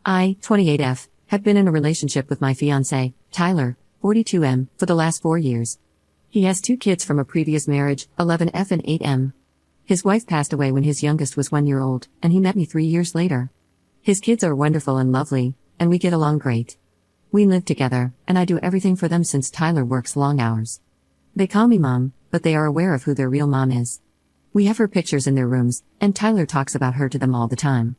I, 28F, have been in a relationship with my fiancé, Tyler, 42M, for the last 4 years. He has 2 kids from a previous marriage, 11F and 8M. His wife passed away when his youngest was 1 year old, and he met me 3 years later. His kids are wonderful and lovely, and we get along great. We live together, and I do everything for them since Tyler works long hours. They call me mom, but they are aware of who their real mom is. We have her pictures in their rooms, and Tyler talks about her to them all the time.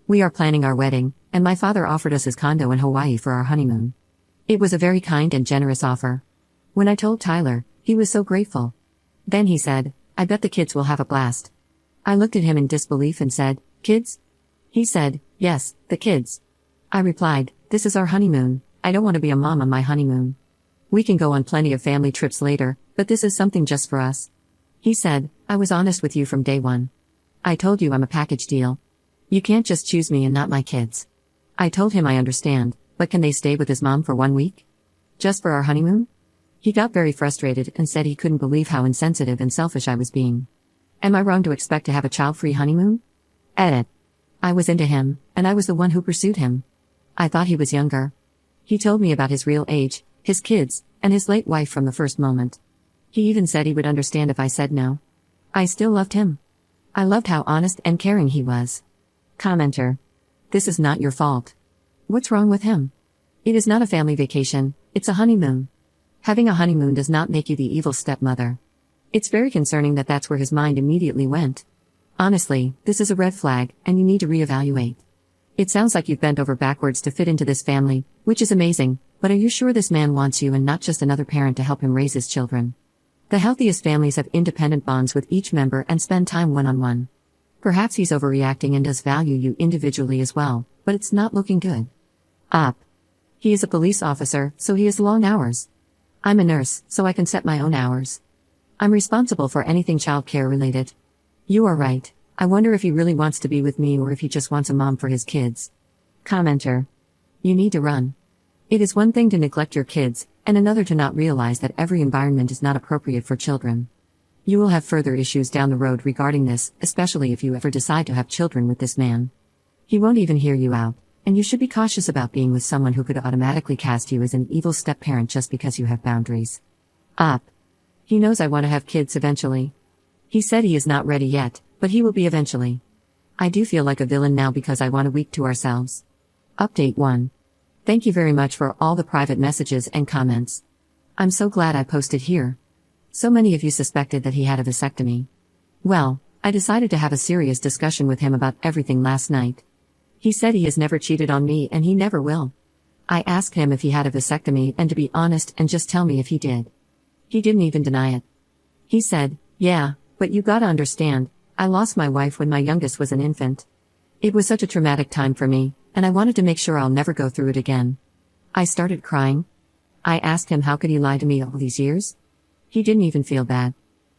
We are planning our wedding, and my father offered us his condo in Hawaii for our honeymoon. It was a very kind and generous offer. When I told Tyler, he was so grateful. Then he said, "I bet the kids will have a blast." I looked at him in disbelief and said, "Kids?" He said, "Yes, the kids." I replied, "This is our honeymoon. I don't want to be a mom on my honeymoon. We can go on plenty of family trips later, but this is something just for us." He said, "I was honest with you from day one. I told you I'm a package deal. You can't just choose me and not my kids." I told him I understand, but can they stay with his mom for 1 week? Just for our honeymoon? He got very frustrated and said he couldn't believe how insensitive and selfish I was being. Am I wrong to expect to have a child-free honeymoon? Edit. I was into him, and I was the one who pursued him. I thought he was younger. He told me about his real age, his kids, and his late wife from the first moment. He even said he would understand if I said no. I still loved him. I loved how honest and caring he was. Commenter. This is not your fault. What's wrong with him? It is not a family vacation, it's a honeymoon. Having a honeymoon does not make you the evil stepmother. It's very concerning that that's where his mind immediately went. Honestly, this is a red flag, and you need to reevaluate. It sounds like you've bent over backwards to fit into this family, which is amazing, but are you sure this man wants you and not just another parent to help him raise his children? The healthiest families have independent bonds with each member and spend time one-on-one. Perhaps he's overreacting and does value you individually as well, but it's not looking good. Up. He is a police officer, so he has long hours. I'm a nurse, so I can set my own hours. I'm responsible for anything childcare related. You are right. I wonder if he really wants to be with me or if he just wants a mom for his kids. Commenter. You need to run. It is one thing to neglect your kids, and another to not realize that every environment is not appropriate for children. You will have further issues down the road regarding this, especially if you ever decide to have children with this man. He won't even hear you out, and you should be cautious about being with someone who could automatically cast you as an evil step-parent just because you have boundaries. Up. He knows I want to have kids eventually. He said he is not ready yet, but he will be eventually. I do feel like a villain now because I want a week to ourselves. Update 1. Thank you very much for all the private messages and comments. I'm so glad I posted here. So many of you suspected that he had a vasectomy. Well, I decided to have a serious discussion with him about everything last night. He said he has never cheated on me and he never will. I asked him if he had a vasectomy and to be honest and just tell me if he did. He didn't even deny it. He said, "Yeah, but you gotta understand, I lost my wife when my youngest was an infant. It was such a traumatic time for me, and I wanted to make sure I'll never go through it again." I started crying. I asked him how could he lie to me all these years? He didn't even feel bad.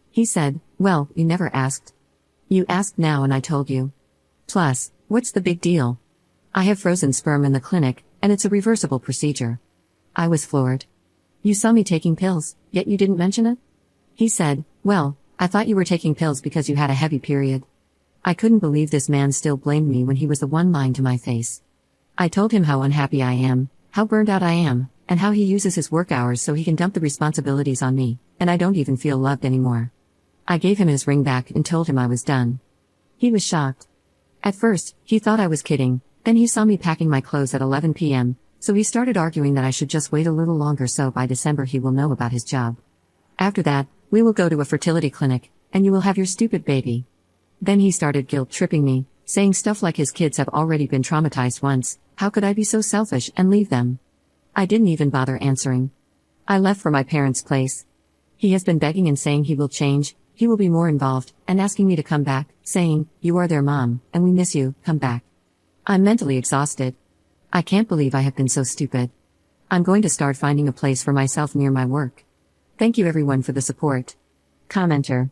He said, "Well, you never asked. You asked now and I told you. Plus, what's the big deal? I have frozen sperm in the clinic, and it's a reversible procedure." I was floored. "You saw me taking pills, yet you didn't mention it?" He said, "Well, I thought you were taking pills because you had a heavy period." I couldn't believe this man still blamed me when he was the one lying to my face. I told him how unhappy I am, how burned out I am, and how he uses his work hours so he can dump the responsibilities on me, and I don't even feel loved anymore. I gave him his ring back and told him I was done. He was shocked. At first, he thought I was kidding, then he saw me packing my clothes at 11 p.m., so he started arguing that I should just wait a little longer so by December he will know about his job. After that, we will go to a fertility clinic, and you will have your stupid baby. Then he started guilt-tripping me, saying stuff like his kids have already been traumatized once, how could I be so selfish and leave them? I didn't even bother answering. I left for my parents' place. He has been begging and saying he will change, he will be more involved, and asking me to come back, saying, "You are their mom, and we miss you, come back." I'm mentally exhausted. I can't believe I have been so stupid. I'm going to start finding a place for myself near my work. Thank you everyone for the support. Commenter.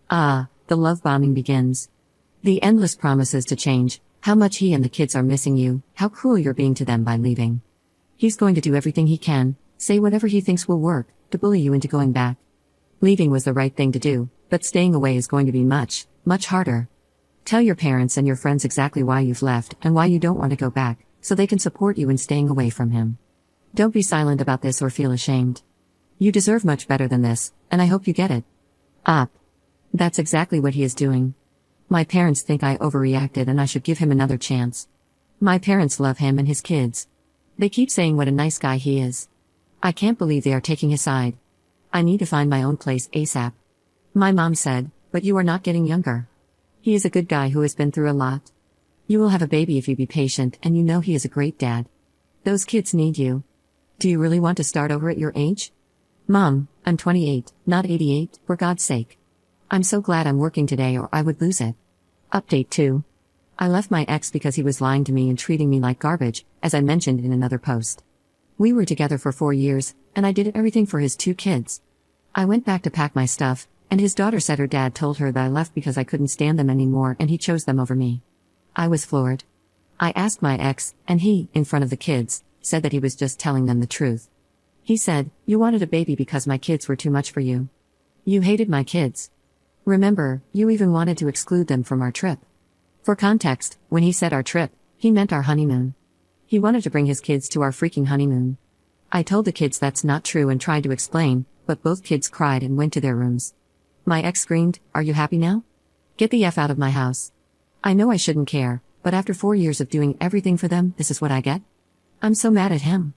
The love bombing begins. The endless promises to change, how much he and the kids are missing you, how cruel you're being to them by leaving. He's going to do everything he can, say whatever he thinks will work, to bully you into going back. Leaving was the right thing to do, but staying away is going to be much, much harder. Tell your parents and your friends exactly why you've left and why you don't want to go back, so they can support you in staying away from him. Don't be silent about this or feel ashamed. You deserve much better than this, and I hope you get it. Up. That's exactly what he is doing. My parents think I overreacted and I should give him another chance. My parents love him and his kids. They keep saying what a nice guy he is. I can't believe they are taking his side. I need to find my own place ASAP. My mom said, but you are not getting younger. He is a good guy who has been through a lot. You will have a baby if you be patient, and you know he is a great dad. Those kids need you. Do you really want to start over at your age? Mom, I'm 28, not 88, for God's sake. I'm so glad I'm working today or I would lose it. Update 2. I left my ex because he was lying to me and treating me like garbage, as I mentioned in another post. We were together for 4 years, and I did everything for his 2 kids. I went back to pack my stuff, and his daughter said her dad told her that I left because I couldn't stand them anymore and he chose them over me. I was floored. I asked my ex, and he, in front of the kids, said that he was just telling them the truth. He said, "You wanted a baby because my kids were too much for you. You hated my kids. Remember, you even wanted to exclude them from our trip." For context, when he said our trip, he meant our honeymoon. He wanted to bring his kids to our freaking honeymoon. I told the kids that's not true and tried to explain, but both kids cried and went to their rooms. My ex screamed, "Are you happy now? Get the F out of my house." I know I shouldn't care, but after 4 years of doing everything for them, this is what I get? I'm so mad at him.